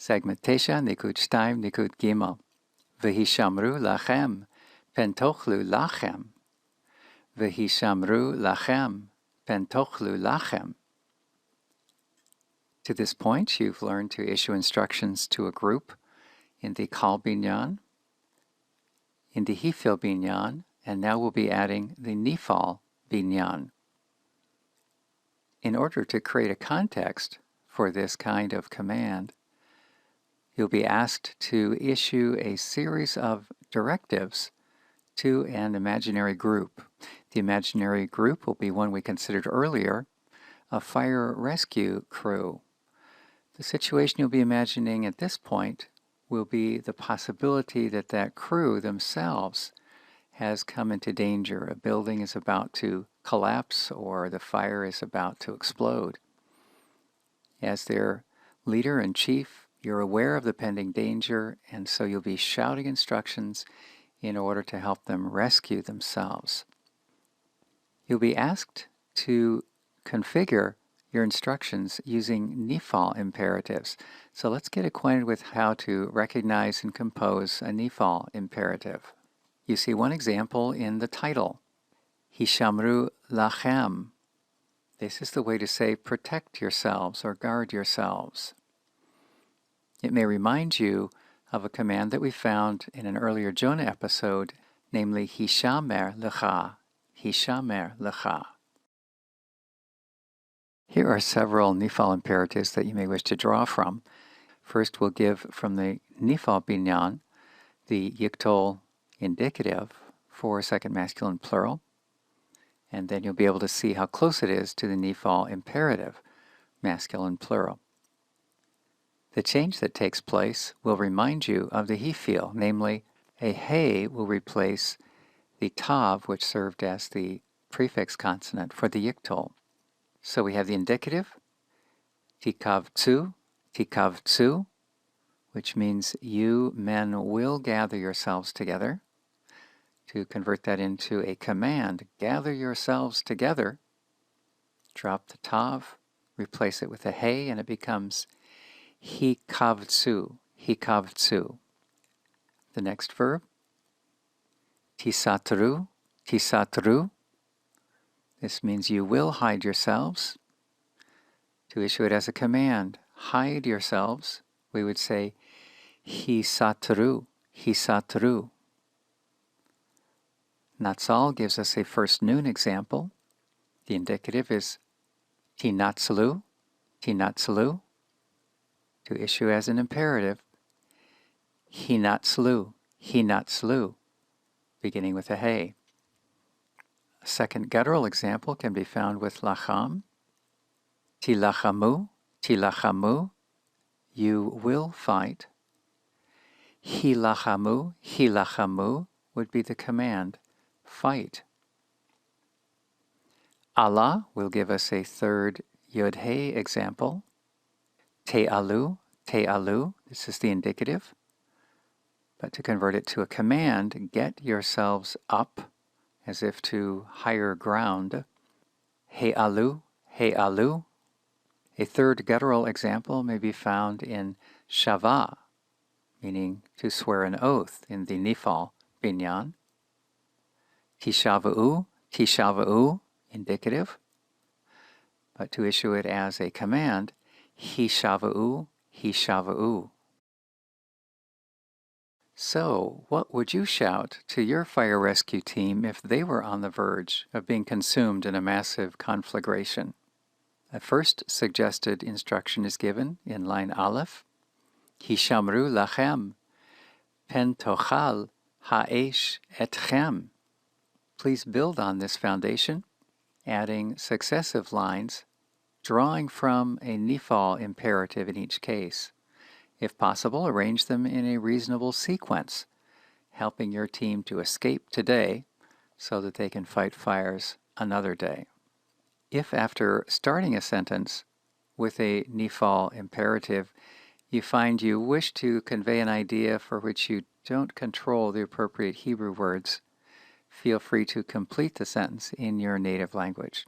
Segment Tesha, Nikud Shtaim, Nikud Gimel. V'hishamru lachem, pentochlu lachem. V'hishamru lachem, pentochlu lachem. To this point, you've learned to issue instructions to a group in the Kal Binyan, in the Hifil Binyan, and now we'll be adding the Nifal Binyan. In order to create a context for this kind of command, you'll be asked to issue a series of directives to an imaginary group. The imaginary group will be one we considered earlier, a fire rescue crew. The situation you'll be imagining at this point will be the possibility that that crew themselves has come into danger. A building is about to collapse or the fire is about to explode. As their leader and chief, you're aware of the pending danger, and so you'll be shouting instructions in order to help them rescue themselves. You'll be asked to configure your instructions using Nifal imperatives. So let's get acquainted with how to recognize and compose a Nifal imperative. You see one example in the title, Hishamru lachem. This is the way to say protect yourselves or guard yourselves. It may remind you of a command that we found in an earlier Jonah episode, namely Hishamer lecha, Hishamer lecha. Here are several Nifal imperatives that you may wish to draw from. First, we'll give from the Nifal Binyan the Yiktol indicative for second masculine plural, and then you'll be able to see how close it is to the Nifal imperative, masculine plural. The change that takes place will remind you of the Hifil, namely a He will replace the Tav, which served as the prefix consonant for the Yiktol. So we have the indicative, tikavtsu, tikavtsu, which means you men will gather yourselves together. To convert that into a command, gather yourselves together, drop the tav, replace it with a he, and it becomes hikavtsu, hikavtsu. The next verb, tisatru, tisatru. This means you will hide yourselves. To issue it as a command, hide yourselves, we would say hisatru, hisatru. Natsal gives us a first noon example. The indicative is tinatslu, tinatslu. To issue as an imperative, hinatslu, hinatslu, beginning with a he. A second guttural example can be found with lacham. Tilachamu, tilachamu, you will fight. Hilachamu, hilachamu would be the command, fight. Allah will give us a third yod-he example. Te'alu, te'alu, this is the indicative. But to convert it to a command, get yourselves up, as if to higher ground. He'alu, he'alu. A third guttural example may be found in shava, meaning to swear an oath in the Nifal Binyan. Tishava'u, tishava'u, indicative. But to issue it as a command, hishava'u, hishava'u. So, what would you shout to your fire rescue team if they were on the verge of being consumed in a massive conflagration? A first suggested instruction is given in line Aleph. Hishamru lachem, pen tochal ha'esh etchem. Please build on this foundation, adding successive lines, drawing from a Nifal imperative in each case. If possible, arrange them in a reasonable sequence, helping your team to escape today so that they can fight fires another day. If after starting a sentence with a Nifal imperative, you find you wish to convey an idea for which you don't control the appropriate Hebrew words, feel free to complete the sentence in your native language.